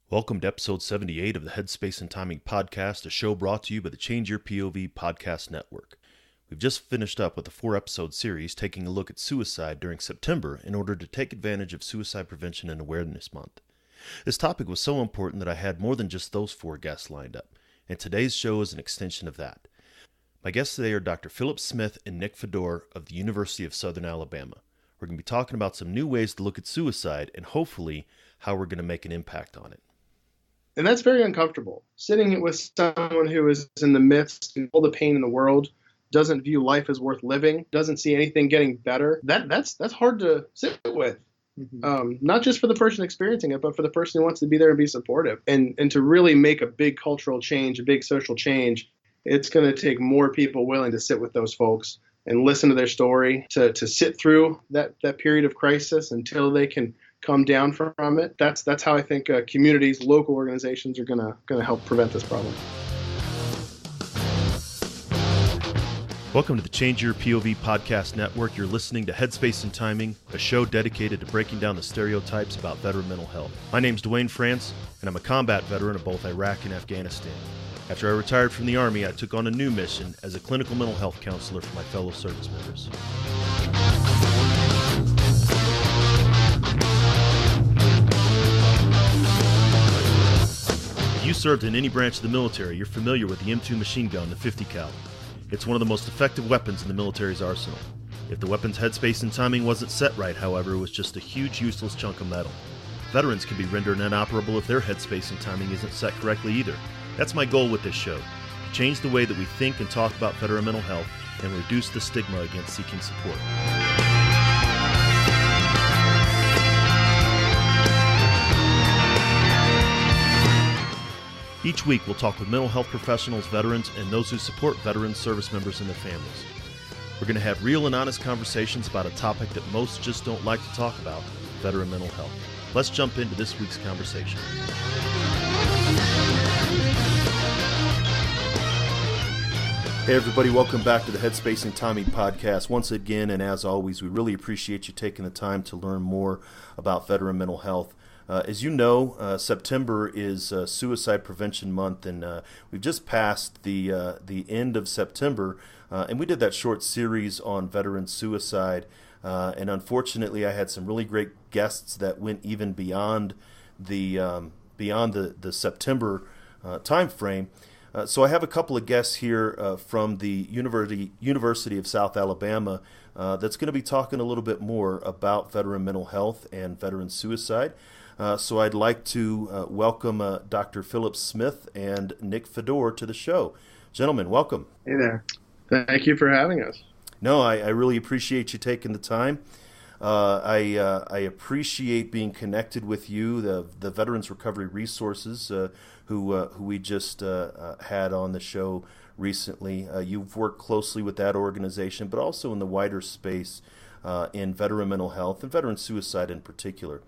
Welcome to episode 78 of the Headspace and Timing podcast, a show brought to you by the Change Your POV podcast network. We've just finished up with a 4-episode series taking a look at suicide during September in order to take advantage of Suicide Prevention and Awareness Month. This topic was so important that I had more than just those 4 guests lined up, and today's show is an extension of that. My guests today are Dr. Phillip Smith and Nick Fodor of the University of Southern Alabama. We're going to be talking about some new ways to look at suicide and hopefully how we're going to make an impact on it. And that's very uncomfortable. Sitting with someone who is in the midst of all the pain in the world, doesn't view life as worth living, doesn't see anything getting better, that's hard to sit with. Mm-hmm. Not just for the person experiencing it, but for the person who wants to be there and be supportive. And to really make a big cultural change, a big social change, it's going to take more people willing to sit with those folks and listen to their story, to sit through that period of crisis until they can come down from it. That's how I think communities, local organizations are gonna help prevent this problem. Welcome to the Change Your POV podcast network. You're listening to Headspace and Timing, a show dedicated to breaking down the stereotypes about veteran mental health. My name's Dwayne France, and I'm a combat veteran of both Iraq and Afghanistan. After I retired from the Army, I took on a new mission as a clinical mental health counselor for my fellow service members. If you served in any branch of the military, you're familiar with the M2 machine gun, the 50 cal. It's one of the most effective weapons in the military's arsenal. If the weapon's headspace and timing wasn't set right, however, it was just a huge useless chunk of metal. Veterans can be rendered inoperable if their headspace and timing isn't set correctly either. That's my goal with this show, to change the way that we think and talk about veteran mental health and reduce the stigma against seeking support. Each week, we'll talk with mental health professionals, veterans, and those who support veterans, service members, and their families. We're going to have real and honest conversations about a topic that most just don't like to talk about, veteran mental health. Let's jump into this week's conversation. Hey everybody, welcome back to the Headspace and Timing podcast. Once again, and as always, we really appreciate you taking the time to learn more about veteran mental health. As you know, September is Suicide Prevention Month, and we've just passed the end of September, and we did that short series on veteran suicide. And unfortunately, I had some really great guests that went even beyond the September time frame. So I have a couple of guests here from the University of South Alabama that's going to be talking a little bit more about veteran mental health and veteran suicide. So I'd like to welcome Dr. Phillip Smith and Nick Fodor to the show. Gentlemen, welcome. Hey there. Thank you for having us. No, I really appreciate you taking the time. I appreciate being connected with you, the Veterans Recovery Resources, who we just had on the show recently. You've worked closely with that organization, but also in the wider space in veteran mental health and veteran suicide in particular.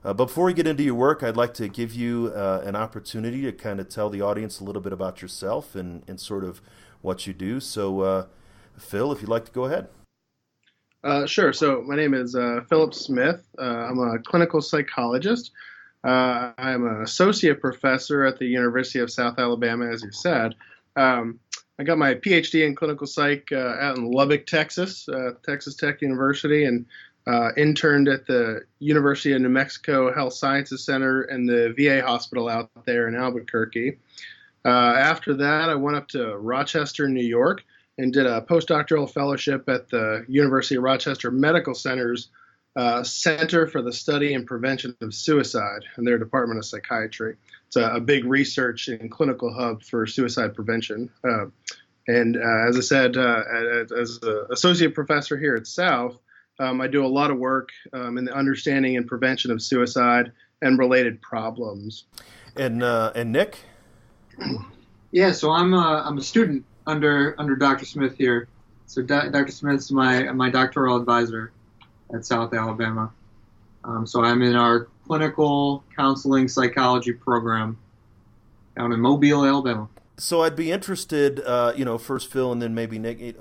But before we get into your work, I'd like to give you an opportunity to kind of tell the audience a little bit about yourself and sort of what you do. So, Phil, if you'd like to go ahead. Sure. So my name is Phillip Smith. I'm a clinical psychologist. I'm an associate professor at the University of South Alabama, as you said. I got my Ph.D. in clinical psych out in Lubbock, Texas, Texas Tech University, and interned at the University of New Mexico Health Sciences Center and the VA hospital out there in Albuquerque. After that, I went up to Rochester, New York, and did a postdoctoral fellowship at the University of Rochester Medical Center's Center for the Study and Prevention of Suicide and their Department of Psychiatry. It's a big research and clinical hub for suicide prevention. And as I said, as an associate professor here at South, I do a lot of work in the understanding and prevention of suicide and related problems. And Nick? Yeah, so I'm a student under Dr. Smith here. So Dr. Smith's my doctoral advisor at South Alabama. So I'm in our clinical counseling psychology program down in Mobile, Alabama. So I'd be interested, first Phil and then maybe Nick,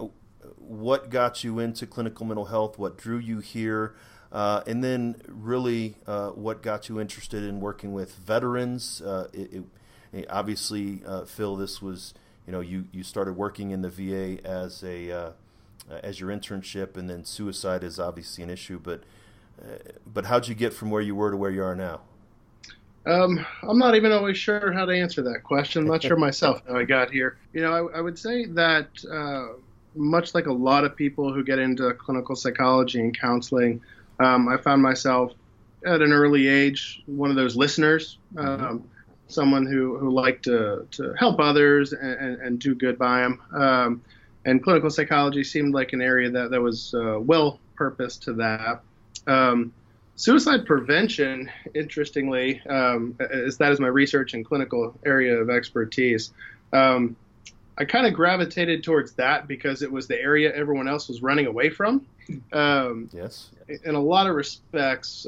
what got you into clinical mental health? What drew you here? and then really what got you interested in working with veterans. Obviously, Phil, this was, you started working in the VA as your internship, and then suicide is obviously an issue. But how'd you get from where you were to where you are now? I'm not even always sure how to answer that question. I'm not sure myself how I got here. I would say that much like a lot of people who get into clinical psychology and counseling, I found myself at an early age one of those listeners, someone who liked to help others and do good by them. And clinical psychology seemed like an area that was well purposed to that. Suicide prevention, interestingly, as that is my research and clinical area of expertise, I kind of gravitated towards that because it was the area everyone else was running away from. Yes. In a lot of respects,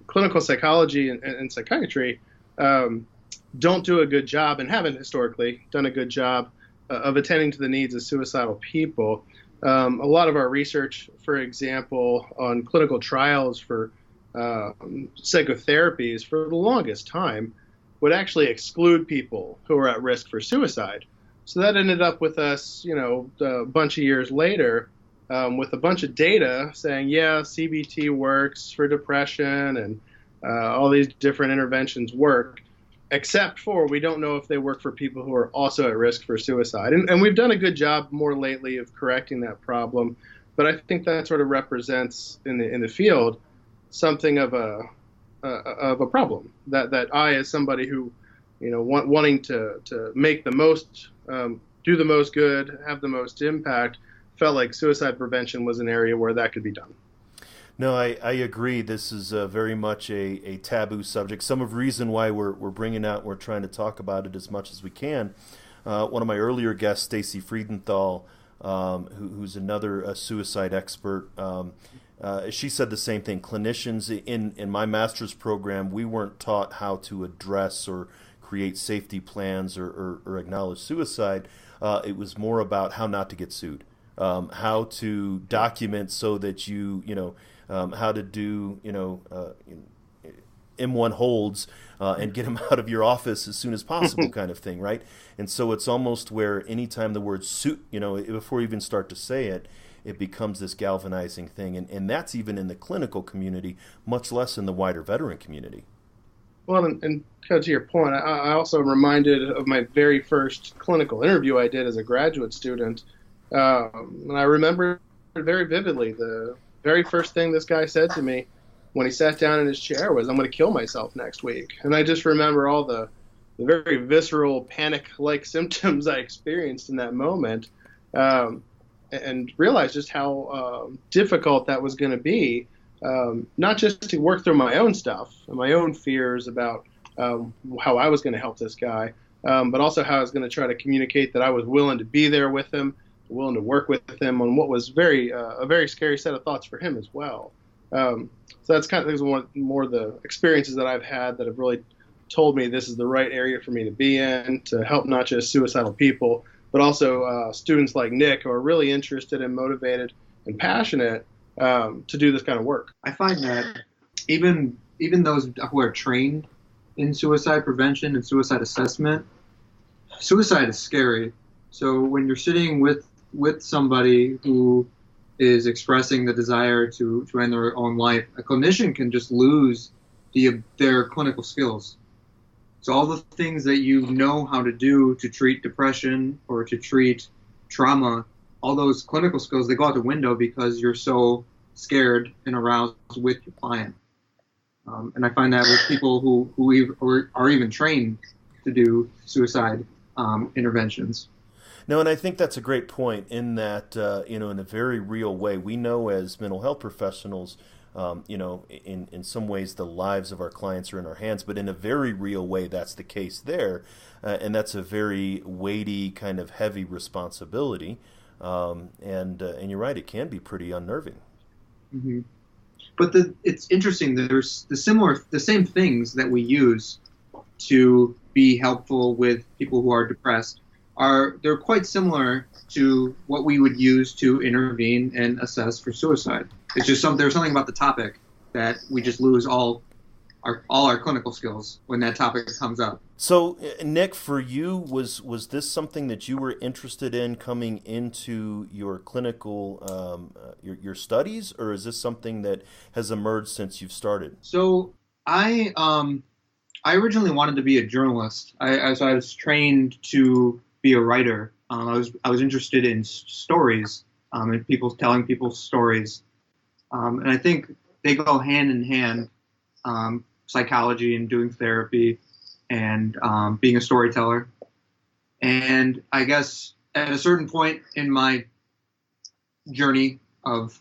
clinical psychology and psychiatry don't do a good job, and haven't historically done a good job of attending to the needs of suicidal people. A lot of our research, for example, on clinical trials for psychotherapies for the longest time would actually exclude people who are at risk for suicide. So that ended up with us, a bunch of years later with a bunch of data saying, yeah, CBT works for depression and all these different interventions work, except for we don't know if they work for people who are also at risk for suicide. And we've done a good job more lately of correcting that problem, but I think that sort of represents in the field something of a problem that I, as somebody who, wanting to make the most, do the most good, have the most impact, felt like suicide prevention was an area where that could be done. No, I agree. This is very much a taboo subject. Some of the reason why we're bringing out, we're trying to talk about it as much as we can. One of my earlier guests, Stacy Friedenthal, who's another suicide expert, she said the same thing. Clinicians in my master's program, we weren't taught how to address or create safety plans or acknowledge suicide. It was more about how not to get sued, how to document so that how to do M1 holds and get them out of your office as soon as possible, kind of thing, right? And so it's almost where anytime the word suit, before you even start to say it, it becomes this galvanizing thing. And that's even in the clinical community, much less in the wider veteran community. Well, and to your point, I also am reminded of my very first clinical interview I did as a graduate student. And I remember very vividly the very first thing this guy said to me when he sat down in his chair was, "I'm going to kill myself next week." And I just remember all the very visceral panic-like symptoms I experienced in that moment, and realized just how difficult that was going to be, not just to work through my own stuff and my own fears about how I was going to help this guy, but also how I was going to try to communicate that I was willing to be there with him, willing to work with him on what was a very scary set of thoughts for him as well. So that's kind of one more of the experiences that I've had that have really told me this is the right area for me to be in to help not just suicidal people, but also students like Nick who are really interested and motivated and passionate to do this kind of work. I find that even those who are trained in suicide prevention and suicide assessment, suicide is scary. So when you're sitting with somebody who is expressing the desire to end their own life, a clinician can just lose their clinical skills. So all the things that you know how to do to treat depression or to treat trauma, all those clinical skills, they go out the window because you're so scared and aroused with your client. And I find that with people who are even trained to do suicide interventions. No, and I think that's a great point in that, in a very real way, we know as mental health professionals, in some ways the lives of our clients are in our hands, but in a very real way that's the case there, and that's a very weighty, kind of heavy responsibility, and you're right, it can be pretty unnerving. Mm-hmm. But it's interesting that there's the same things that we use to be helpful with people who are depressed they're quite similar to what we would use to intervene and assess for suicide. it's just there's something about the topic that we just lose all our clinical skills when that topic comes up. So, Nick, for you, was this something that you were interested in coming into your clinical your studies, or is this something that has emerged since you've started? So I originally wanted to be a journalist. I was trained to be a writer. I was interested in stories and telling people's stories, and I think they go hand in hand. Psychology and doing therapy and being a storyteller. And I guess at a certain point in my journey of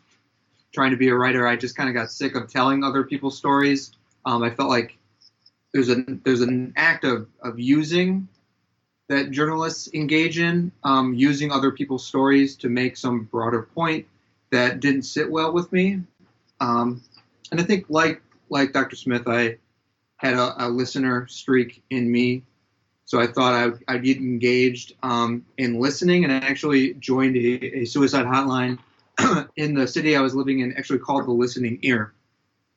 trying to be a writer, I just kind of got sick of telling other people's stories. I felt like there's an act of using that journalists engage in, using other people's stories to make some broader point that didn't sit well with me. And I think like Dr. Smith, I had a listener streak in me, so I thought I'd get engaged in listening, and I actually joined a suicide hotline in the city I was living in, actually called the Listening Ear,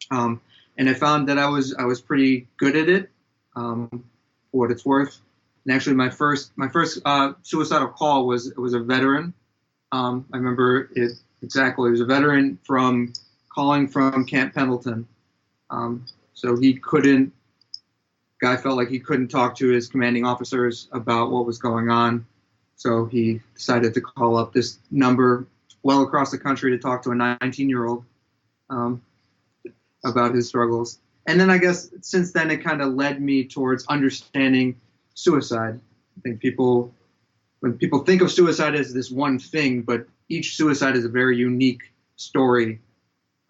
and I found that I was pretty good at it, for what it's worth. And actually, my first suicidal call was a veteran. I remember it exactly. It was a veteran calling from Camp Pendleton. So guy felt like he couldn't talk to his commanding officers about what was going on. So he decided to call up this number well across the country to talk to a 19-year-old about his struggles. And then I guess since then it kind of led me towards understanding suicide. I think when people think of suicide as this one thing, but each suicide is a very unique story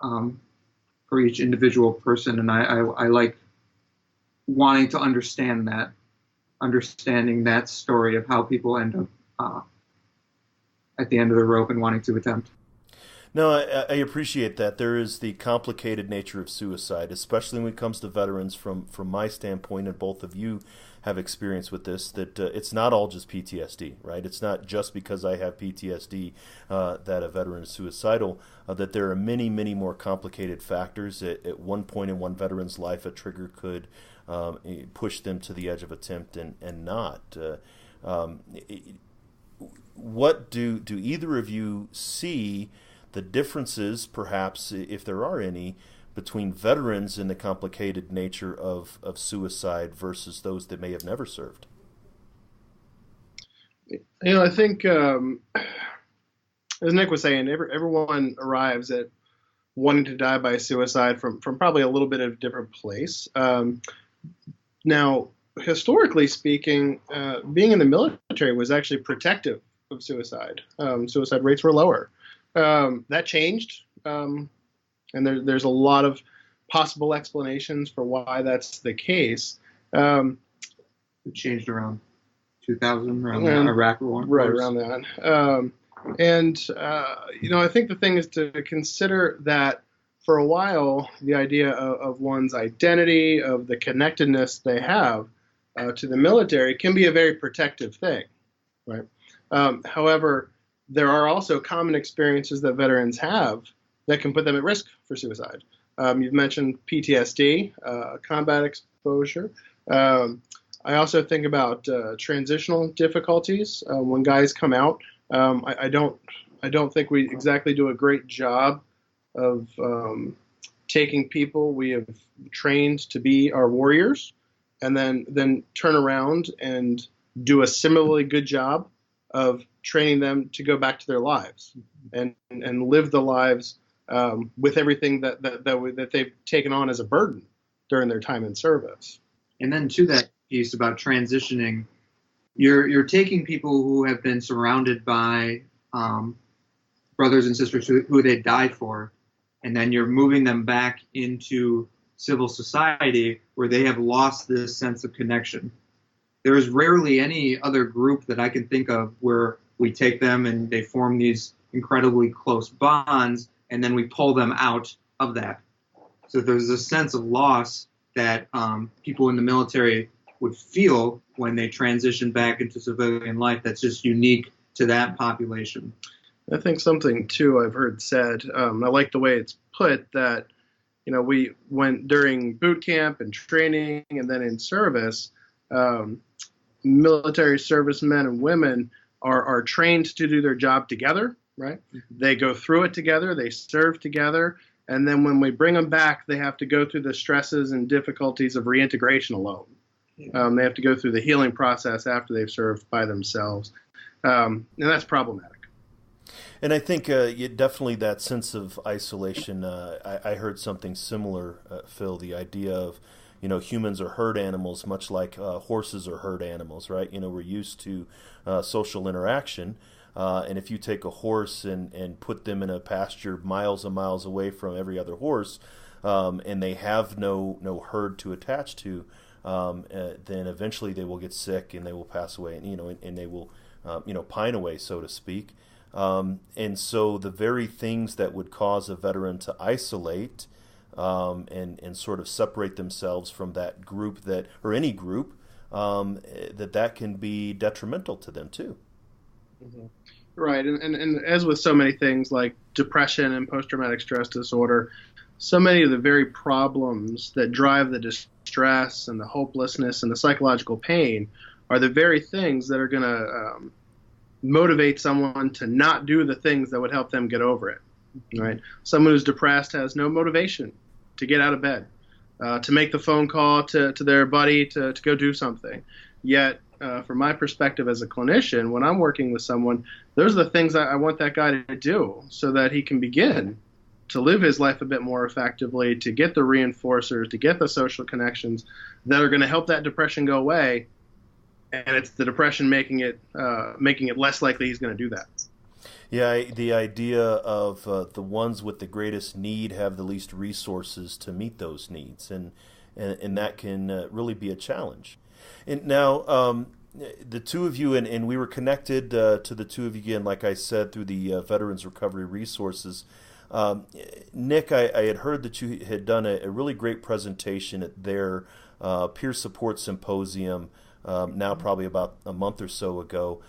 for each individual person, and I like wanting to understanding that story of how people end up at the end of the rope and wanting to attempt. No, I appreciate that. There is the complicated nature of suicide, especially when it comes to veterans. From my standpoint, and both of you have experience with this, that it's not all just PTSD, right? It's not just because I have PTSD that a veteran is suicidal, that there are many, many more complicated factors. At one point in one veteran's life, a trigger could push them to the edge of attempt and not. What do either of you see the differences, perhaps, if there are any, between veterans and the complicated nature of suicide versus those that may have never served? I think, as Nick was saying, everyone arrives at wanting to die by suicide from probably a little bit of a different place. Now, historically speaking, being in the military was actually protective of suicide. Suicide rates were lower. That changed, and there's a lot of possible explanations for why that's the case. It changed around 2000, around the Iraq War. Right, around that. I think the thing is to consider that for a while, the idea of one's identity, of the connectedness they have to the military can be a very protective thing, right? However, there are also common experiences that veterans have that can put them at risk for suicide. You've mentioned PTSD, combat exposure. I also think about transitional difficulties when guys come out. I don't think we exactly do a great job of taking people we have trained to be our warriors, and then turn around and do a similarly good job of training them to go back to their lives and live the lives with everything that they've taken on as a burden during their time in service. And then to that piece about transitioning, you're taking people who have been surrounded by brothers and sisters who they died for, and then you're moving them back into civil society where they have lost this sense of connection. There is rarely any other group that I can think of where we take them and they form these incredibly close bonds, and then we pull them out of that. So there's a sense of loss that people in the military would feel when they transition back into civilian life that's just unique to that population. I think something too I've heard said, I like the way it's put, that we went during boot camp and training and then in service, military servicemen and women are trained to do their job together, right? Mm-hmm. They go through it together, they serve together, and then when we bring them back, they have to go through the stresses and difficulties of reintegration alone. Yeah. They have to go through the healing process after they've served by themselves, and that's problematic. And I think definitely that sense of isolation, I heard something similar, Phil, the idea of, humans are herd animals, much like horses are herd animals, right? We're used to social interaction. And if you take a horse and put them in a pasture miles and miles away from every other horse, and they have no herd to attach to, then eventually they will get sick and they will pass away, and they will, pine away, so to speak. And so the very things that would cause a veteran to isolate and sort of separate themselves from that group or any group, that can be detrimental to them too. Mm-hmm. Right, and as with so many things like depression and post-traumatic stress disorder, so many of the very problems that drive the distress and the hopelessness and the psychological pain are the very things that are going to motivate someone to not do the things that would help them get over it, right? Someone who's depressed has no motivation to get out of bed, to make the phone call to their buddy to go do something. Yet, from my perspective as a clinician, when I'm working with someone, those are the things I want that guy to do so that he can begin to live his life a bit more effectively, to get the reinforcers, to get the social connections that are going to help that depression go away. And it's the depression making it less likely he's going to do that. Yeah, the idea of the ones with the greatest need have the least resources to meet those needs, and that can really be a challenge. And now, the two of you, and we were connected to the two of you again, like I said, through the Veterans Recovery Resources. Nick, I had heard that you had done a really great presentation at their peer support symposium. Now probably about a month or so ago,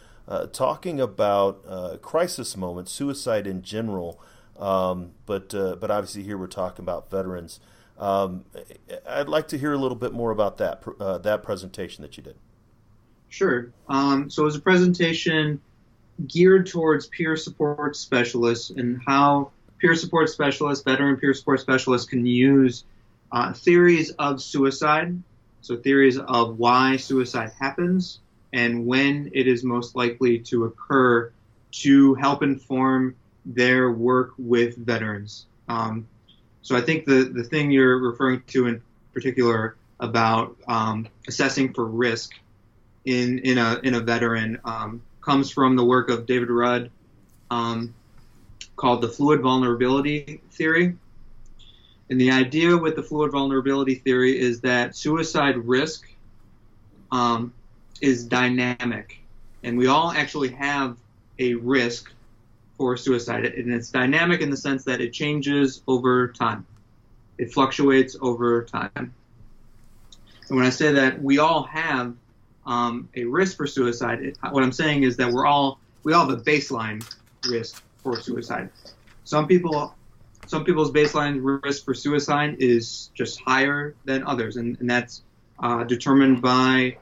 talking about crisis moments, suicide in general, but obviously here we're talking about veterans. I'd like to hear a little bit more about that presentation that you did. Sure. So it was a presentation geared towards peer support specialists and how peer support specialists, veteran peer support specialists, can use theories of suicide. So theories of why suicide happens and when it is most likely to occur to help inform their work with veterans. So I think the thing you're referring to in particular about assessing for risk in a veteran comes from the work of David Rudd called the Fluid Vulnerability Theory. And the idea with the fluid vulnerability theory is that suicide risk is dynamic. And we all actually have a risk for suicide. And it's dynamic in the sense that it changes over time. It fluctuates over time. And when I say that we all have a risk for suicide, what I'm saying is that we all have a baseline risk for suicide. Some people's baseline risk for suicide is just higher than others, and that's determined by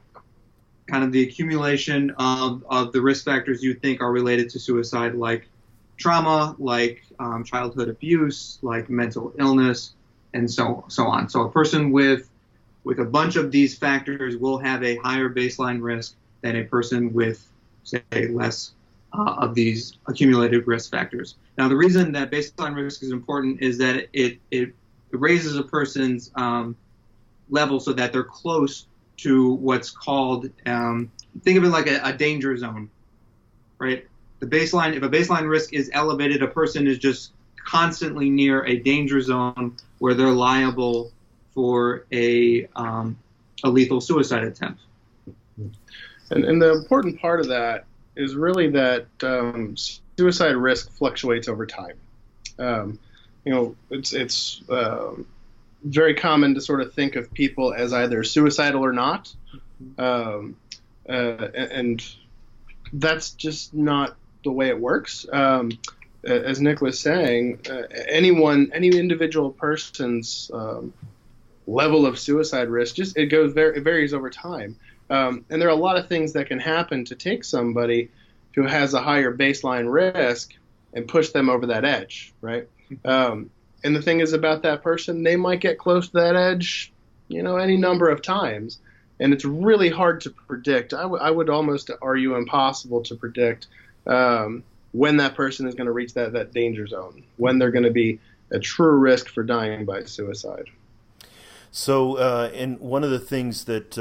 kind of the accumulation of the risk factors you think are related to suicide, like trauma, like childhood abuse, like mental illness, and so on. So a person with a bunch of these factors will have a higher baseline risk than a person with, say, less of these accumulated risk factors. Now, the reason that baseline risk is important is that it raises a person's level so that they're close to what's called, think of it like a danger zone, right? If a baseline risk is elevated, a person is just constantly near a danger zone where they're liable for a lethal suicide attempt. And the important part of that is really that suicide risk fluctuates over time. It's very common to sort of think of people as either suicidal or not, and that's just not the way it works. As Nick was saying, any individual person's level of suicide risk it varies over time, and there are a lot of things that can happen to take somebody who has a higher baseline risk and push them over that edge, right? And the thing is about that person, they might get close to that edge, any number of times, and it's really hard to predict. I would almost argue impossible to predict when that person is going to reach that danger zone, when they're going to be a true risk for dying by suicide. So, and one of the things that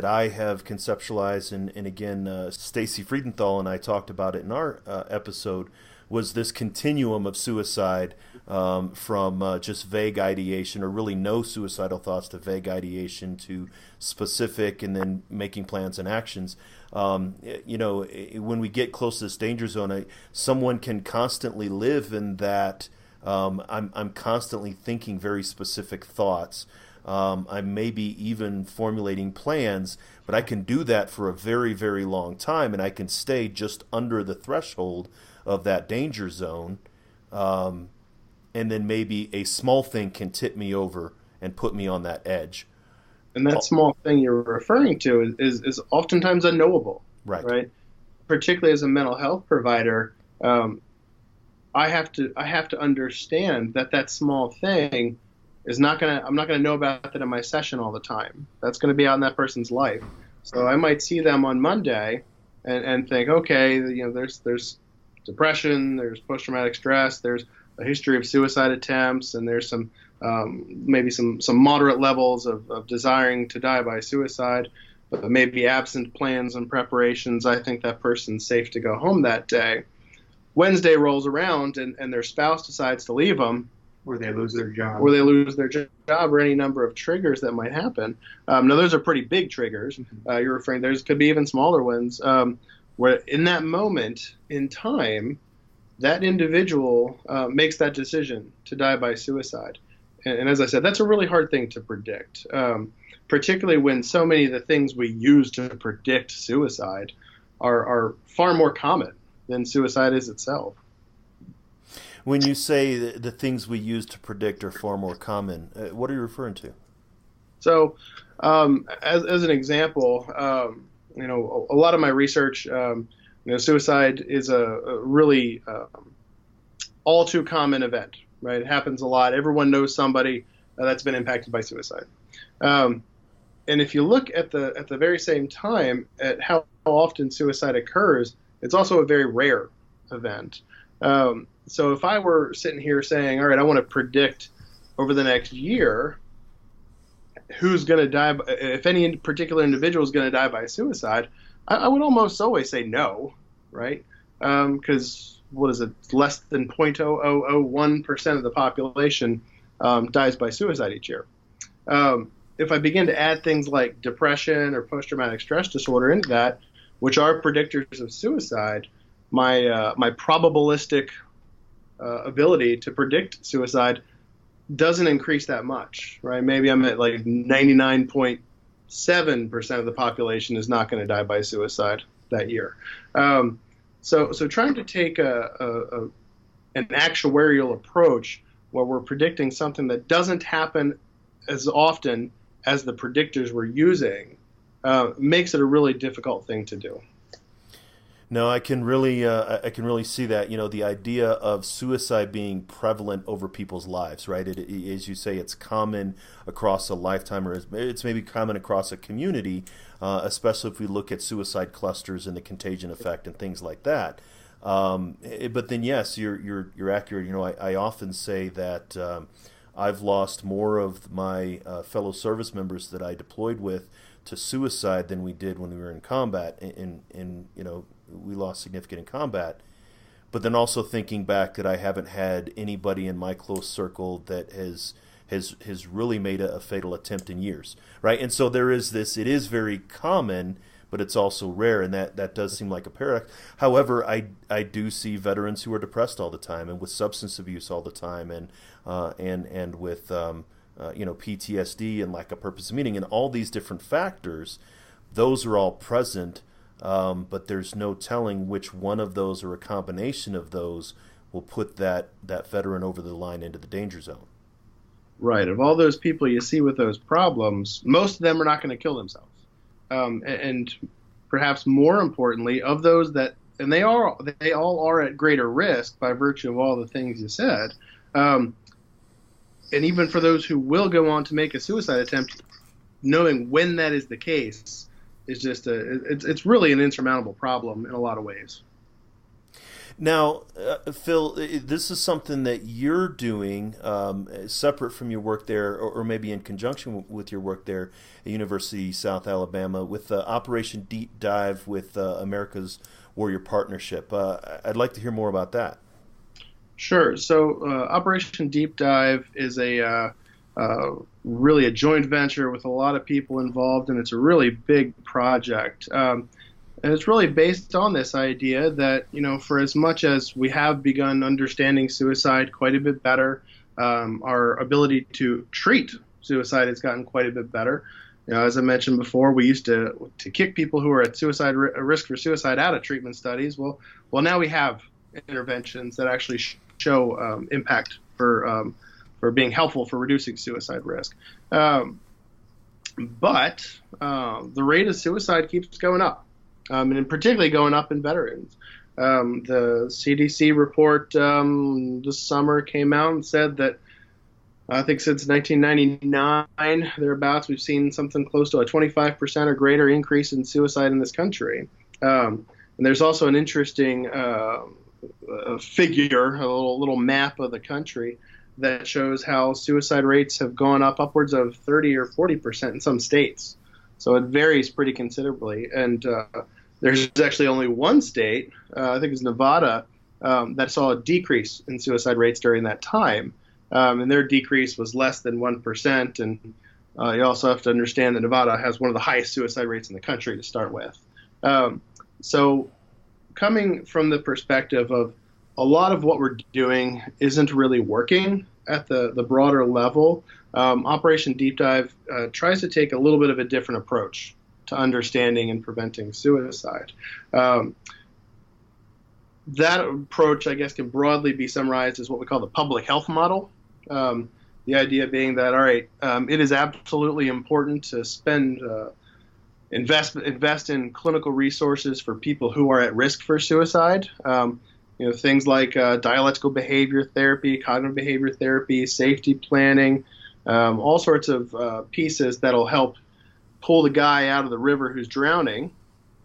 I have conceptualized, and again, Stacy Friedenthal and I talked about it in our episode, was this continuum of suicide from just vague ideation or really no suicidal thoughts to vague ideation to specific and then making plans and actions. When we get close to this danger zone, someone can constantly live in that I'm constantly thinking very specific thoughts. I may be even formulating plans, but I can do that for a very, very long time, and I can stay just under the threshold of that danger zone, and then maybe a small thing can tip me over and put me on that edge. And that small thing you're referring to is oftentimes unknowable, right? Particularly as a mental health provider, I have to understand that small thing I'm not gonna know about that in my session all the time. That's gonna be out in that person's life. So I might see them on Monday and think, okay, there's depression, there's post-traumatic stress, there's a history of suicide attempts, and there's some maybe some moderate levels of desiring to die by suicide, but maybe absent plans and preparations. I think that person's safe to go home that day. Wednesday rolls around and their spouse decides to leave them, or they lose their job, or any number of triggers that might happen. Now, those are pretty big triggers. You're referring. There could be even smaller ones where, in that moment in time, that individual makes that decision to die by suicide. And as I said, that's a really hard thing to predict, particularly when so many of the things we use to predict suicide are far more common than suicide is itself. When you say the things we use to predict are far more common, what are you referring to? So, as an example, a lot of my research, suicide is a really all too common event, right? It happens a lot. Everyone knows somebody that's been impacted by suicide. And if you look at the very same time at how often suicide occurs, it's also a very rare event. So if I were sitting here saying, all right, I want to predict over the next year who's going to die, if any particular individual is going to die by suicide, I would almost always say no, right? Because what is it? Less than 0.0001% of the population dies by suicide each year. If I begin to add things like depression or post-traumatic stress disorder into that, which are predictors of suicide, my probabilistic ability to predict suicide doesn't increase that much, right? Maybe I'm at like 99.7% of the population is not going to die by suicide that year. So trying to take an actuarial approach where we're predicting something that doesn't happen as often as the predictors we're using makes it a really difficult thing to do. No, I can really see that. The idea of suicide being prevalent over people's lives, right? As you say, it's common across a lifetime, or it's maybe common across a community, especially if we look at suicide clusters and the contagion effect and things like that. But then, yes, you're accurate. I often say that I've lost more of my fellow service members that I deployed with to suicide than we did when we were in combat. We lost significant in combat, but then also thinking back that I haven't had anybody in my close circle that has really made a fatal attempt in years, right? And so there is this, it is very common, but it's also rare, and that does seem like a paradox. However, I do see veterans who are depressed all the time and with substance abuse all the time and with PTSD and lack of purpose of meaning and all these different factors. Those are all present but there's no telling which one of those or a combination of those will put that veteran over the line into the danger zone. Right. Of all those people you see with those problems, most of them are not going to kill themselves. And perhaps more importantly, of those that, and they all are at greater risk by virtue of all the things you said. And even for those who will go on to make a suicide attempt, knowing when that is the case is just it's really an insurmountable problem in a lot of ways. Now, Phil, this is something that you're doing separate from your work there, or maybe in conjunction with your work there at University of South Alabama with Operation Deep Dive with America's Warrior Partnership. I'd like to hear more about that. Sure. So Operation Deep Dive is really a joint venture with a lot of people involved, and it's a really big project. And it's really based on this idea that, for as much as we have begun understanding suicide quite a bit better, our ability to treat suicide has gotten quite a bit better. As I mentioned before, we used to kick people who are at risk for suicide out of treatment studies. Well, now we have interventions that actually show impact for being helpful for reducing suicide risk. But the rate of suicide keeps going up. And particularly going up in veterans. The CDC report this summer came out and said that I think since 1999, thereabouts, we've seen something close to a 25% or greater increase in suicide in this country. And there's also an interesting figure, a little map of the country that shows how suicide rates have gone up upwards of 30 or 40% in some states. So it varies pretty considerably. And there's actually only one state, I think it's Nevada, that saw a decrease in suicide rates during that time. And their decrease was less than 1%. And you also have to understand that Nevada has one of the highest suicide rates in the country to start with. So coming from the perspective of a lot of what we're doing isn't really working at the broader level, Operation Deep Dive tries to take a little bit of a different approach to understanding and preventing suicide. That approach, I guess, can broadly be summarized as what we call the public health model. The idea being that, all right, it is absolutely important to invest in clinical resources for people who are at risk for suicide. Things like dialectical behavior therapy, cognitive behavior therapy, safety planning, all sorts of pieces that'll help pull the guy out of the river who's drowning,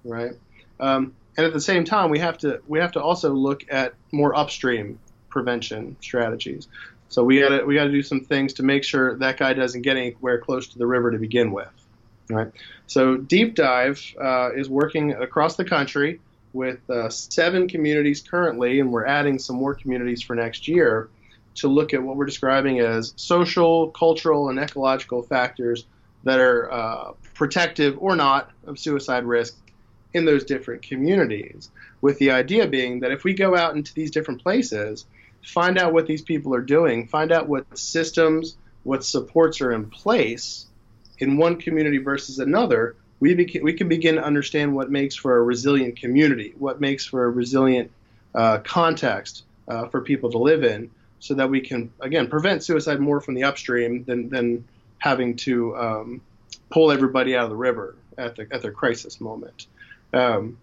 right? And at the same time, we have to also look at more upstream prevention strategies. So we got to do some things to make sure that guy doesn't get anywhere close to the river to begin with, right? So Deep Dive is working across the country with 7 communities currently, and we're adding some more communities for next year to look at what we're describing as social, cultural, and ecological factors that are protective or not of suicide risk in those different communities, with the idea being that if we go out into these different places, find out what these people are doing, find out what systems, what supports are in place in one community versus another, we can begin to understand what makes for a resilient community, what makes for a resilient context for people to live in, so that we can, again, prevent suicide more from the upstream than having to pull everybody out of the river at their crisis moment. So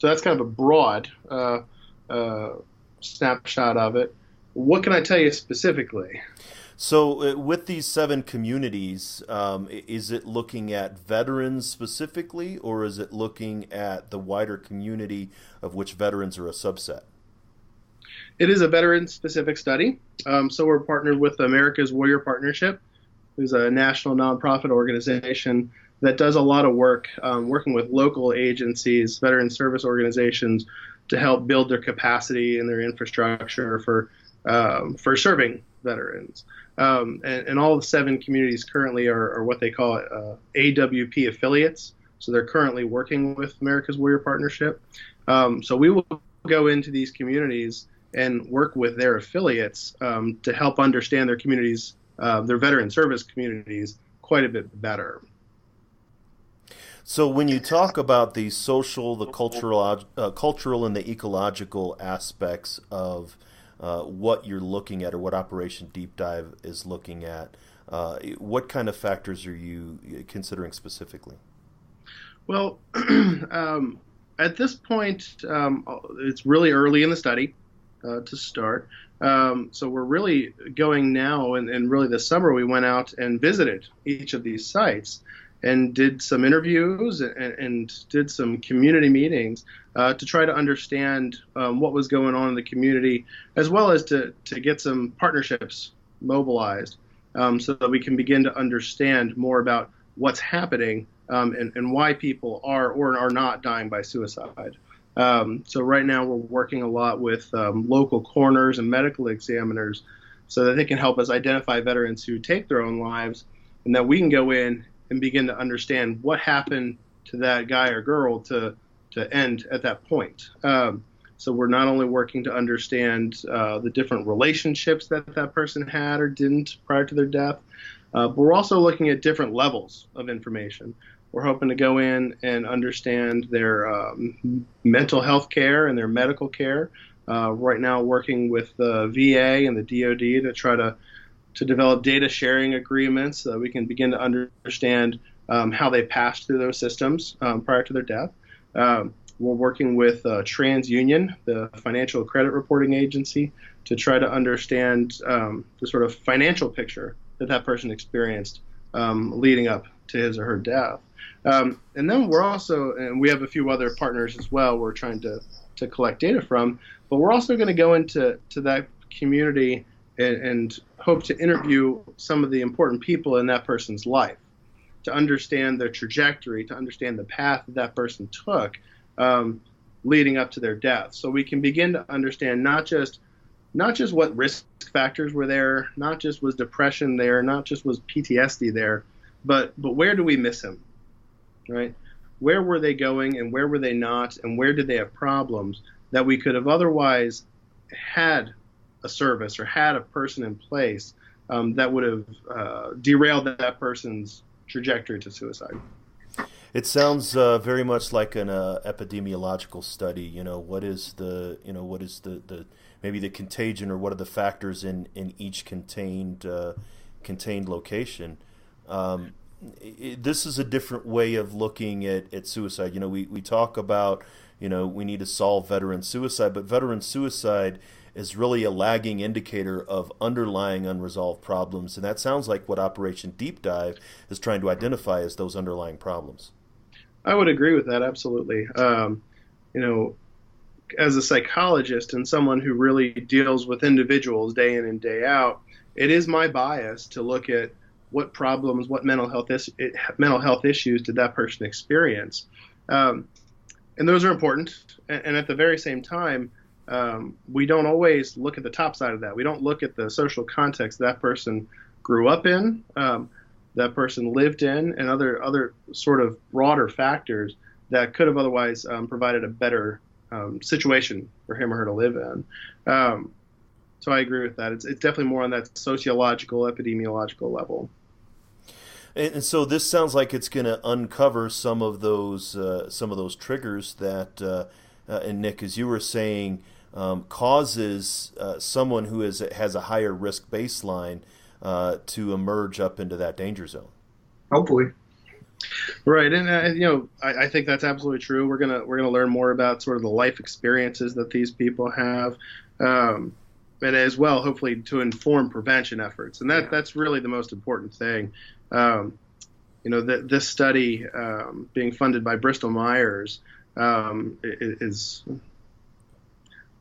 that's kind of a broad snapshot of it. What can I tell you specifically? So with these 7 communities, is it looking at veterans specifically, or is it looking at the wider community of which veterans are a subset? It is a veteran-specific study. So we're partnered with America's Warrior Partnership, who's a national nonprofit organization that does a lot of work working with local agencies, veteran service organizations, to help build their capacity and their infrastructure for serving veterans. And all the 7 communities currently are what they call AWP affiliates. So they're currently working with America's Warrior Partnership. So we will go into these communities and work with their affiliates to help understand their communities, their veteran service communities, quite a bit better. So when you talk about the social, the cultural, and the ecological aspects of what you're looking at, or what Operation Deep Dive is looking at, what kind of factors are you considering specifically? Well, at this point, it's really early in the study to start. So we're really going now, and really this summer we went out and visited each of these sites and did some interviews and did some community meetings to try to understand what was going on in the community, as well as to get some partnerships mobilized so that we can begin to understand more about what's happening and why people are or are not dying by suicide. So right now we're working a lot with local coroners and medical examiners so that they can help us identify veterans who take their own lives, and that we can go in and begin to understand what happened to that guy or girl to end at that point. So we're not only working to understand the different relationships that person had or didn't prior to their death, but we're also looking at different levels of information. We're hoping to go in and understand their mental health care and their medical care. Right now working with the VA and the DoD to try to develop data sharing agreements so that we can begin to understand how they passed through those systems prior to their death. We're working with TransUnion, the financial credit reporting agency, to try to understand the sort of financial picture that person experienced leading up to his or her death. And then we're also, and we have a few other partners as well, we're trying to collect data from, but we're also going to go into that community and hope to interview some of the important people in that person's life to understand their trajectory, to understand the path that person took leading up to their death. So we can begin to understand not just what risk factors were there, not just was depression there, not just was PTSD there, but where do we miss him, right? Where were they going and where were they not, and where did they have problems that we could have otherwise had a service or had a person in place that would have derailed that person's trajectory to suicide. It sounds very much like an epidemiological study. What is the maybe the contagion, or what are the factors in each contained location. This is a different way of looking at suicide. We talk about, we need to solve veteran suicide, but veteran suicide is really a lagging indicator of underlying unresolved problems. And that sounds like what Operation Deep Dive is trying to identify as those underlying problems. I would agree with that, absolutely. As a psychologist and someone who really deals with individuals day in and day out, it is my bias to look at what problems, what mental health issues did that person experience. And those are important. And at the very same time, we don't always look at the top side of that. We don't look at the social context that person grew up in, that person lived in, and other sort of broader factors that could have otherwise provided a better situation for him or her to live in. So I agree with that. It's definitely more on that sociological, epidemiological level. And so this sounds like it's going to uncover some of those triggers that, and Nick, as you were saying, causes someone who has a higher risk baseline to emerge up into that danger zone. Hopefully. Right, and I think that's absolutely true. We're gonna learn more about sort of the life experiences that these people have, and as well, hopefully, to inform prevention efforts. And that's really the most important thing. This study being funded by Bristol Myers is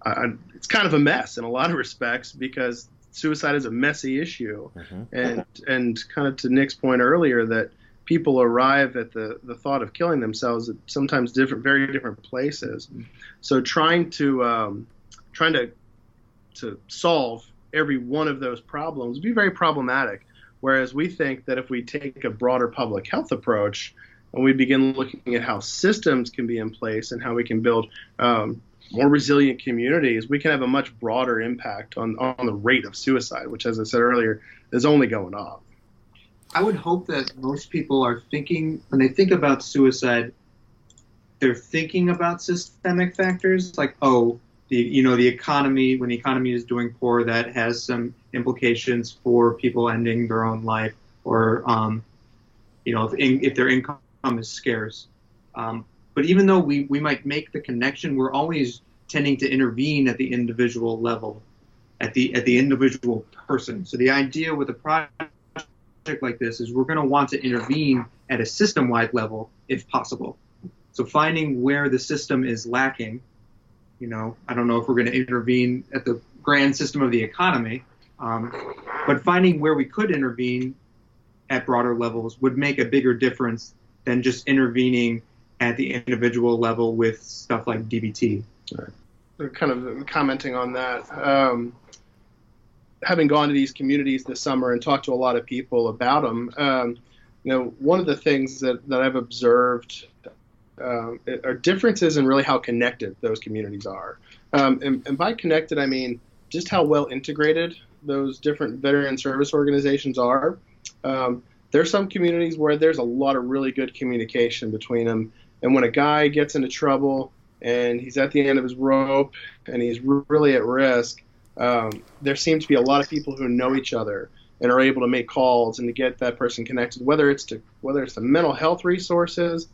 it's kind of a mess in a lot of respects, because suicide is a messy issue, and kind of to Nick's point earlier that people arrive at the thought of killing themselves at sometimes very different places. So trying to solve every one of those problems would be very problematic. Whereas we think that if we take a broader public health approach and we begin looking at how systems can be in place and how we can build more resilient communities, we can have a much broader impact on the rate of suicide, which, as I said earlier, is only going up. I would hope that most people are thinking, when they think about suicide, they're thinking about systemic factors like, oh, the economy, when the economy is doing poor, that has some implications for people ending their own life, or if their income is scarce. But even though we might make the connection, we're always tending to intervene at the individual level, at the individual person. So the idea with a project like this is we're going to want to intervene at a system-wide level if possible. So finding where the system is lacking, I don't know if we're going to intervene at the grand system of the economy, but finding where we could intervene at broader levels would make a bigger difference than just intervening at the individual level with stuff like DBT. Right. Kind of commenting on that, having gone to these communities this summer and talked to a lot of people about them, one of the things that I've observed are differences in really how connected those communities are. And by connected, I mean just how well integrated those different veteran service organizations are. There's some communities where there's a lot of really good communication between them. And when a guy gets into trouble and he's at the end of his rope and he's really at risk, there seems to be a lot of people who know each other and are able to make calls and to get that person connected, whether it's the mental health resources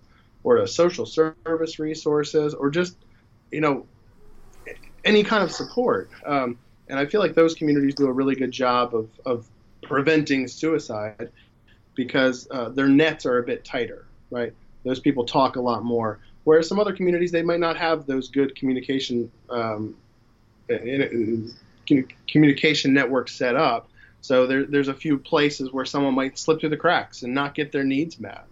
or to social service resources or just, any kind of support. And I feel like those communities do a really good job of preventing suicide because their nets are a bit tighter, right? Those people talk a lot more. Whereas some other communities, they might not have those good communication networks set up. So there's a few places where someone might slip through the cracks and not get their needs met.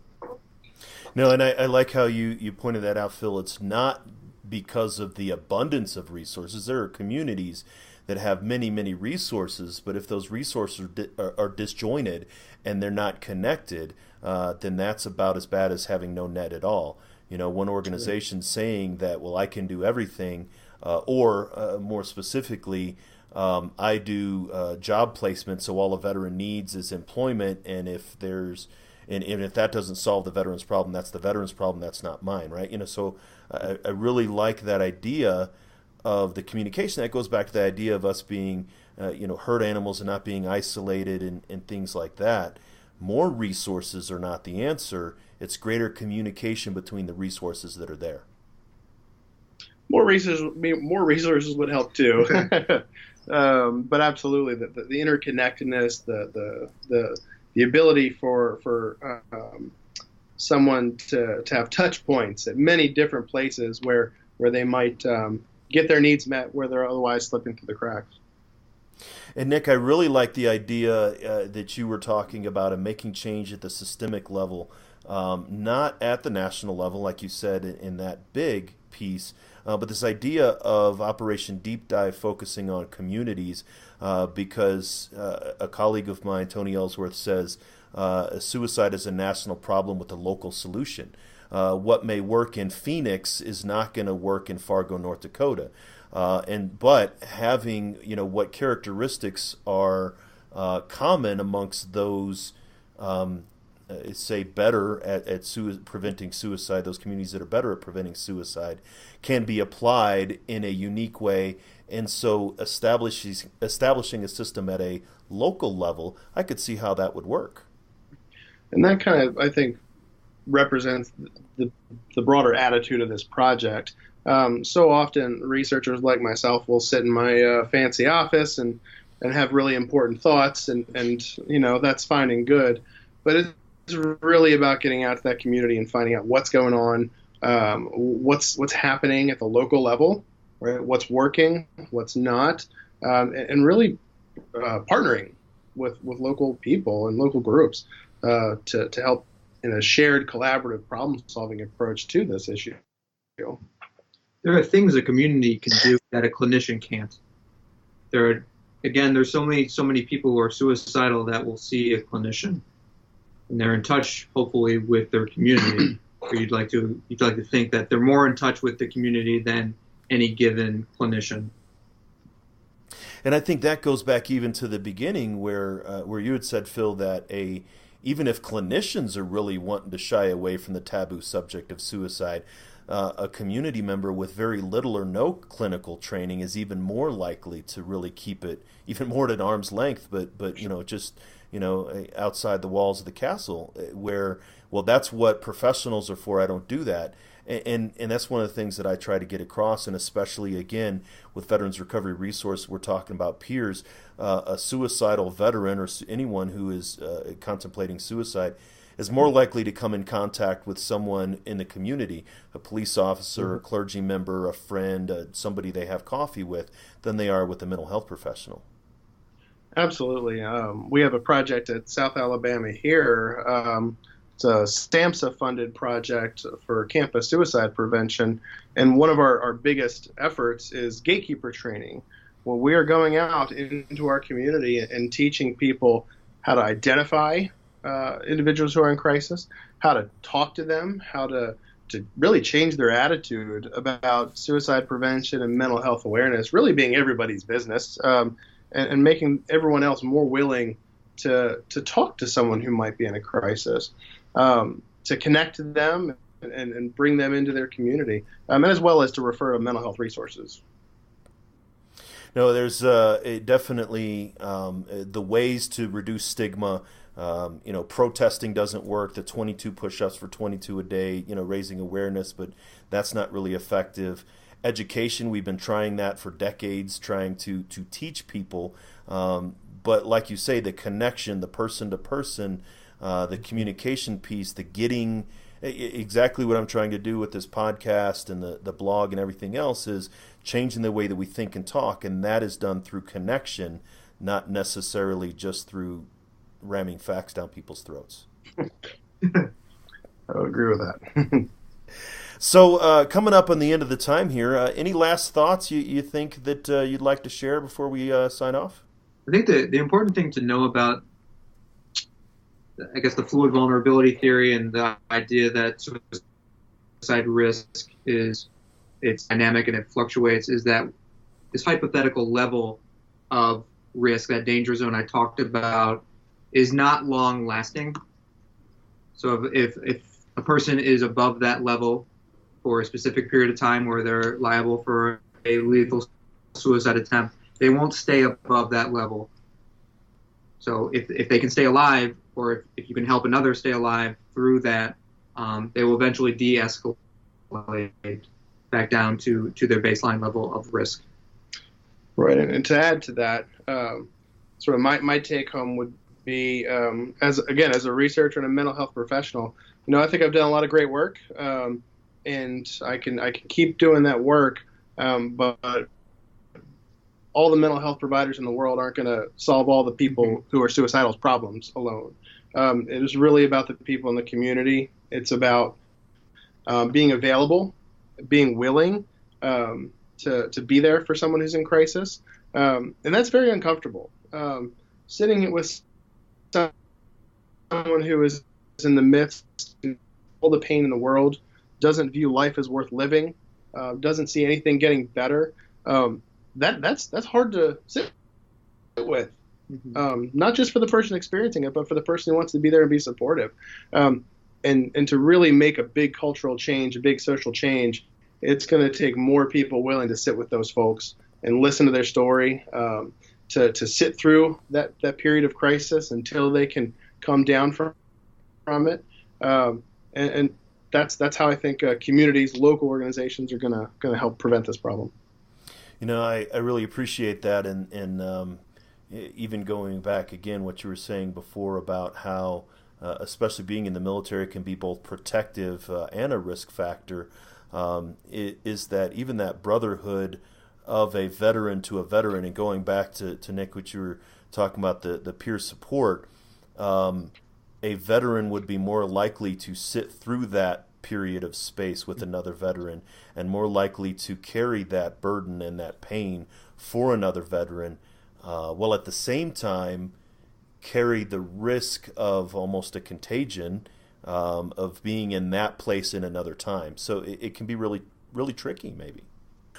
No, and I like how you pointed that out, Phil. It's not because of the abundance of resources. There are communities that have many, many resources, but if those resources are disjointed and they're not connected, then that's about as bad as having no net at all. One organization saying that, well, I can do everything, or more specifically, I do job placement, so all a veteran needs is employment, and if that doesn't solve the veteran's problem, that's the veteran's problem, that's not mine, right? So I really like that idea of the communication. That goes back to the idea of us being, herd animals and not being isolated and things like that. More resources are not the answer. It's greater communication between the resources that are there. More resources would help too. But absolutely, the interconnectedness, the ability for someone to have touch points at many different places where they might get their needs met where they're otherwise slipping through the cracks. And Nick, I really like the idea that you were talking about of making change at the systemic level, not at the national level, like you said in that big piece, but this idea of Operation Deep Dive focusing on communities, because a colleague of mine, Tony Ellsworth, says suicide is a national problem with a local solution. What may work in Phoenix is not going to work in Fargo, North Dakota. But having, what characteristics are common amongst those, say, better at preventing suicide, those communities that are better at preventing suicide, can be applied in a unique way. And so establishing a system at a local level, I could see how that would work. And that kind of, I think, represents the broader attitude of this project. So often researchers like myself will sit in my fancy office and have really important thoughts, and that's fine and good. But it's really about getting out to that community and finding out what's going on, what's happening at the local level, right? What's working, what's not, and really partnering with local people and local groups to help in a shared collaborative problem-solving approach to this issue. There are things a community can do that a clinician can't. There's so many people who are suicidal that will see a clinician, and they're in touch, hopefully, with their community. Or you'd like to think that they're more in touch with the community than any given clinician. And I think that goes back even to the beginning, where you had said, Phil, that a even if clinicians are really wanting to shy away from the taboo subject of suicide, a community member with very little or no clinical training is even more likely to really keep it even more at arm's length, but just outside the walls of the castle, where, well, that's what professionals are for. I don't do that. And that's one of the things that I try to get across, and especially, again, with Veterans Recovery Resource, we're talking about peers. A suicidal veteran or anyone who is contemplating suicide is more likely to come in contact with someone in the community, a police officer, a clergy member, a friend, somebody they have coffee with, than they are with a mental health professional. Absolutely. We have a project at South Alabama here. It's a STAMHSA-funded project for campus suicide prevention, and one of our biggest efforts is gatekeeper training. Well, we are going out into our community and teaching people how to identify individuals who are in crisis, how to talk to them, how to really change their attitude about suicide prevention and mental health awareness, really being everybody's business, and making everyone else more willing to talk to someone who might be in a crisis, to connect to them and bring them into their community, and as well as to refer to mental health resources. No, there's definitely the ways to reduce stigma. Protesting doesn't work. The 22 push-ups for 22 a day, raising awareness, but that's not really effective. Education, we've been trying that for decades, trying to teach people. But like you say, the connection, the person-to-person, the communication piece, the getting, exactly what I'm trying to do with this podcast and the blog and everything else is changing the way that we think and talk, and that is done through connection, not necessarily just through ramming facts down people's throats. I would agree with that. So coming up on the end of the time here, any last thoughts you think that you'd like to share before we sign off? I think the important thing to know about, I guess, the fluid vulnerability theory and the idea that suicide risk it's dynamic and it fluctuates, is that this hypothetical level of risk, that danger zone I talked about, is not long lasting. So if a person is above that level for a specific period of time where they're liable for a lethal suicide attempt, they won't stay above that level. So if they can stay alive, or if you can help another stay alive through that, they will eventually de-escalate back down to their baseline level of risk. Right, and to add to that, sort of my take home would be, as a researcher and a mental health professional, I think I've done a lot of great work, and I can keep doing that work, but all the mental health providers in the world aren't going to solve all the people who are suicidal's problems alone. It is really about the people in the community. It's about being available, being willing to be there for someone who's in crisis, and that's very uncomfortable. Sitting with someone who is in the midst of all the pain in the world, doesn't view life as worth living, doesn't see anything getting better, that's hard to sit with. Not just for the person experiencing it, but for the person who wants to be there and be supportive. And to really make a big cultural change, a big social change, it's going to take more people willing to sit with those folks and listen to their story, to sit through that period of crisis until they can come down from it. And that's how I think communities, local organizations are going to help prevent this problem. I really appreciate that, and even going back again, what you were saying before about how, especially being in the military, can be both protective and a risk factor. Is that even that brotherhood of a veteran to a veteran, and going back to Nick, what you were talking about, the peer support, a veteran would be more likely to sit through that period of space with another veteran, and more likely to carry that burden and that pain for another veteran, while at the same time carry the risk of almost a contagion of being in that place in another time. So it can be really, really tricky, maybe.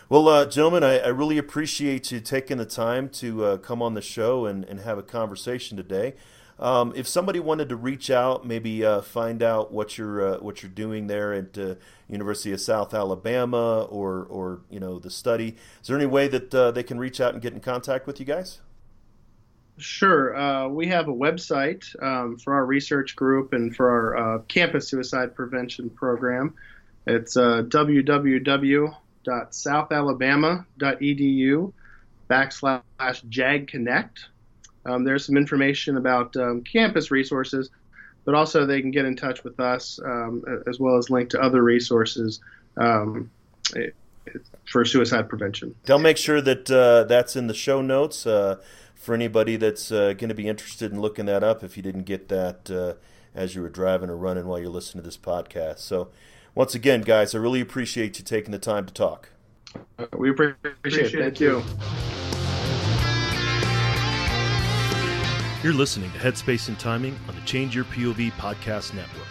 Well, gentlemen, I really appreciate you taking the time to come on the show and have a conversation today. If somebody wanted to reach out, maybe find out what you're doing there at University of South Alabama or the study, is there any way that they can reach out and get in contact with you guys? Sure. We have a website for our research group and for our campus suicide prevention program. It's www.southalabama.edu/JAGConnect. There's some information about campus resources, but also they can get in touch with us as well as link to other resources for suicide prevention. They'll make sure that that's in the show notes for anybody that's going to be interested in looking that up if you didn't get that as you were driving or running while you're listening to this podcast. So once again, guys, I really appreciate you taking the time to talk. We appreciate it. Thank you. You're listening to Headspace and Timing on the Change Your POV podcast network.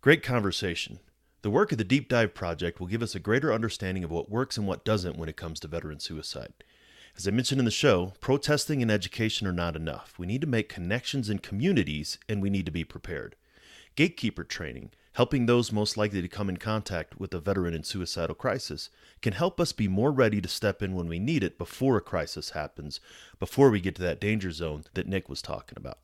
Great conversation. The work of the Deep Dive Project will give us a greater understanding of what works and what doesn't when it comes to veteran suicide. As I mentioned in the show, protesting and education are not enough. We need to make connections in communities, and we need to be prepared. Gatekeeper training, helping those most likely to come in contact with a veteran in suicidal crisis, can help us be more ready to step in when we need it before a crisis happens, before we get to that danger zone that Nick was talking about.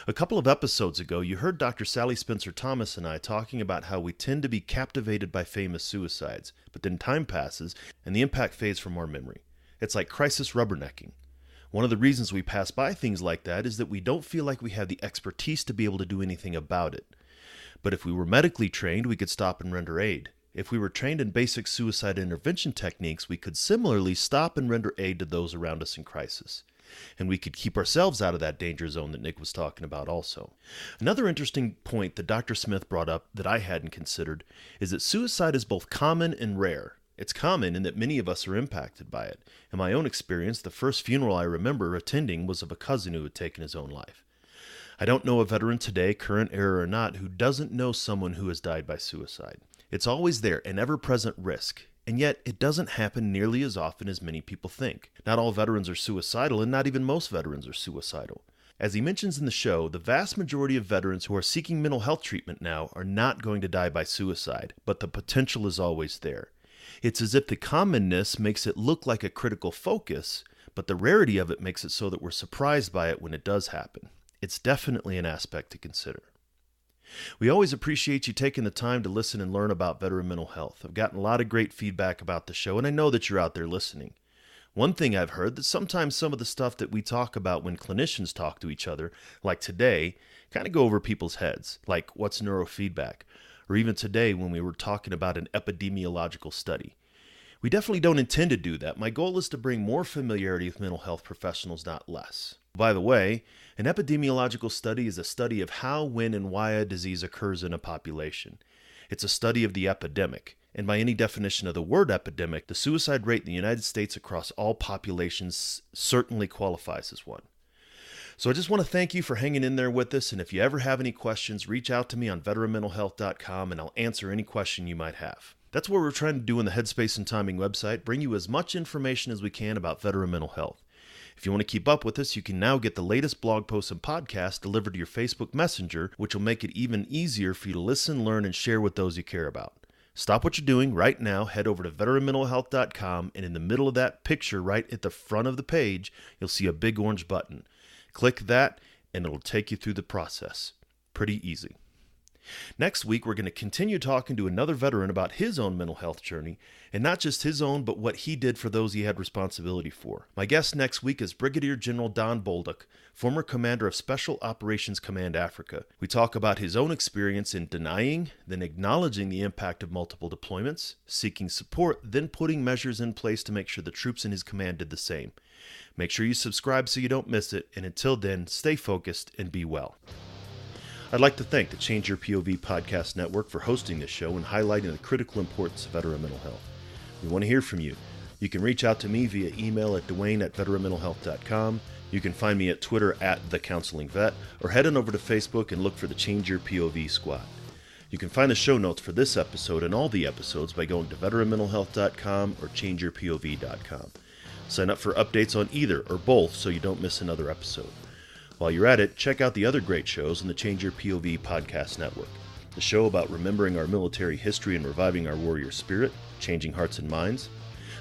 A couple of episodes ago, you heard Dr. Sally Spencer-Thomas and I talking about how we tend to be captivated by famous suicides, but then time passes and the impact fades from our memory. It's like crisis rubbernecking. One of the reasons we pass by things like that is that we don't feel like we have the expertise to be able to do anything about it. But if we were medically trained, we could stop and render aid. If we were trained in basic suicide intervention techniques, we could similarly stop and render aid to those around us in crisis. And we could keep ourselves out of that danger zone that Nick was talking about also. Another interesting point that Dr. Smith brought up that I hadn't considered is that suicide is both common and rare. It's common in that many of us are impacted by it. In my own experience, the first funeral I remember attending was of a cousin who had taken his own life. I don't know a veteran today, current era or not, who doesn't know someone who has died by suicide. It's always there, an ever-present risk. And yet, it doesn't happen nearly as often as many people think. Not all veterans are suicidal, and not even most veterans are suicidal. As he mentions in the show, the vast majority of veterans who are seeking mental health treatment now are not going to die by suicide, but the potential is always there. It's as if the commonness makes it look like a critical focus, but the rarity of it makes it so that we're surprised by it when it does happen. It's definitely an aspect to consider. We always appreciate you taking the time to listen and learn about veteran mental health. I've gotten a lot of great feedback about the show, and I know that you're out there listening. One thing I've heard that sometimes some of the stuff that we talk about when clinicians talk to each other, like today, kind of go over people's heads, like what's neurofeedback, or even today when we were talking about an epidemiological study. We definitely don't intend to do that. My goal is to bring more familiarity with mental health professionals, not less. By the way, an epidemiological study is a study of how, when, and why a disease occurs in a population. It's a study of the epidemic, and by any definition of the word epidemic, the suicide rate in the United States across all populations certainly qualifies as one. So I just want to thank you for hanging in there with us, and if you ever have any questions, reach out to me on veteranmentalhealth.com and I'll answer any question you might have. That's what we're trying to do in the Headspace and Timing website, bring you as much information as we can about veteran mental health. If you want to keep up with us, you can now get the latest blog posts and podcasts delivered to your Facebook Messenger, which will make it even easier for you to listen, learn, and share with those you care about. Stop what you're doing right now, head over to veteranmentalhealth.com, and in the middle of that picture, right at the front of the page, you'll see a big orange button. Click that, and it'll take you through the process. Pretty easy. Next week, we're going to continue talking to another veteran about his own mental health journey, and not just his own, but what he did for those he had responsibility for. My guest next week is Brigadier General Don Bolduc, former commander of Special Operations Command Africa. We talk about his own experience in denying, then acknowledging the impact of multiple deployments, seeking support, then putting measures in place to make sure the troops in his command did the same. Make sure you subscribe so you don't miss it, and until then, stay focused and be well. I'd like to thank the Change Your POV Podcast Network for hosting this show and highlighting the critical importance of veteran mental health. We want to hear from you. You can reach out to me via email at dwayne@veteranmentalhealth.com. You can find me at Twitter @TheCounselingVet, or head on over to Facebook and look for the Change Your POV Squad. You can find the show notes for this episode and all the episodes by going to veteranmentalhealth.com or changeyourpov.com. Sign up for updates on either or both so you don't miss another episode. While you're at it, check out the other great shows on the Change Your POV podcast network. The show about remembering our military history and reviving our warrior spirit, Changing Hearts and Minds.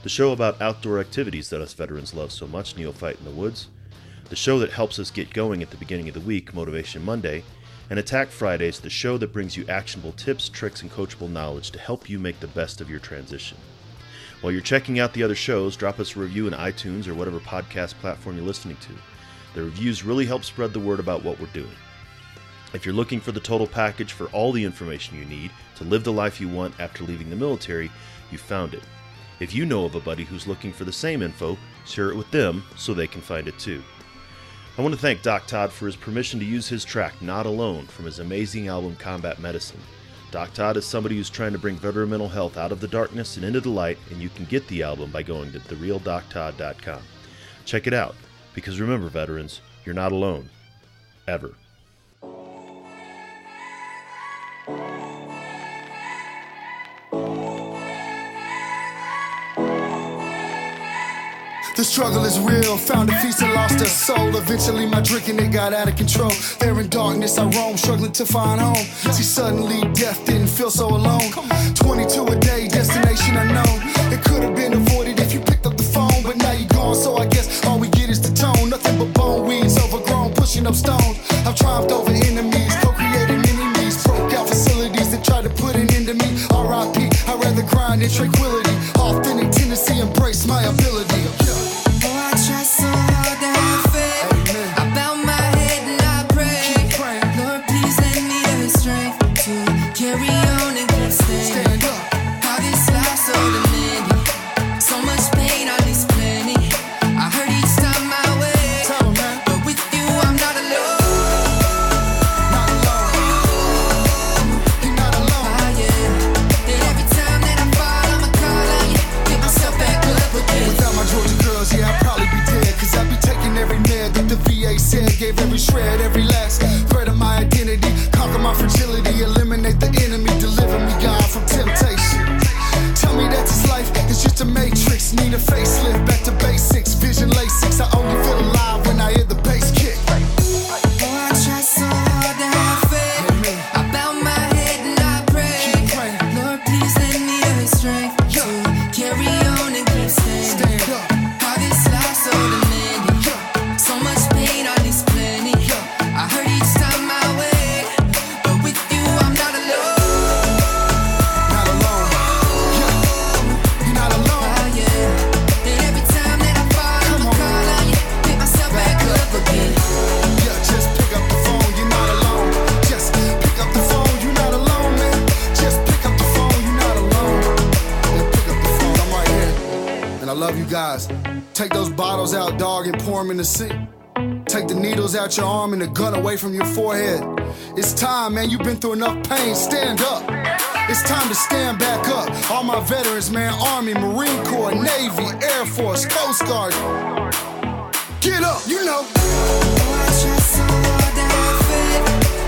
The show about outdoor activities that us veterans love so much, Neophyte in the Woods. The show that helps us get going at the beginning of the week, Motivation Monday. And Attack Fridays, the show that brings you actionable tips, tricks, and coachable knowledge to help you make the best of your transition. While you're checking out the other shows, drop us a review in iTunes or whatever podcast platform you're listening to. The reviews really help spread the word about what we're doing. If you're looking for the total package for all the information you need to live the life you want after leaving the military, you found it. If you know of a buddy who's looking for the same info, share it with them so they can find it too. I want to thank Doc Todd for his permission to use his track, Not Alone, from his amazing album, Combat Medicine. Doc Todd is somebody who's trying to bring veteran mental health out of the darkness and into the light, and you can get the album by going to therealdoctodd.com. Check it out, because remember, veterans, you're not alone. Ever. The struggle is real, found a feast and lost a soul. Eventually my drinking, it got out of control. There in darkness I roam, struggling to find home. See, suddenly death didn't feel so alone. 22 a day, destination unknown. It could have been avoided if you picked up the phone, but now you're gone, so I guess all we get is the tone. Nothing but bone weeds, overgrown, pushing up stones. I've triumphed over enemies, co-created enemies. Broke out facilities that tried to put an end to me. R.I.P. I'd rather grind in tranquility. Authentic tendency, embrace my ability. I try so hard to have faith. I bow my head and I pray. Lord, please lend me the strength to carry on and keep staying. How this life's so demanding, so much pain, all this plenty. I hurt each time I wait, but with you I'm not alone. You're not alone. That every time that I fall, I'ma call on you, get myself back up again. Without my Georgia girls, yeah, I'd probably be dead. Cause I'd be taking every med that the VA said. Gave every shred, every last thread of my identity. Conquer my fragility, eliminate the enemy. Deliver me, God, from temptation. Tell me that this life is just a matrix. Need a facelift, back to basics. Vision LASIX, I only feel alive when I hear the bass kick. I try so hard to have faith. I bow my head and I pray. Lord, please lend me the strength to carry on and keep staying. Stand up. How this life's so demanding, so much pain, all this plenty. I hurt each time I wait, but with you I'm not alone. Not alone. Yeah. You're not alone. And every time that I fall, I'ma call on you, pick myself back up again. Yeah, just pick up the phone, you're not alone. Just pick up the phone, you're not alone, man. Just pick up the phone, you're not alone. Yeah, pick up the phone, I'm right here. And I love you guys. Take those bottles out, dog, and pour them in the sink. Take the needles out your arm and the gun away from your forehead. It's time, man, you've been through enough pain, stand up. It's time to stand back up. All my veterans, man, Army, Marine Corps, Navy, Air Force, Coast Guard. Get up, you know. I try so hard to have faith.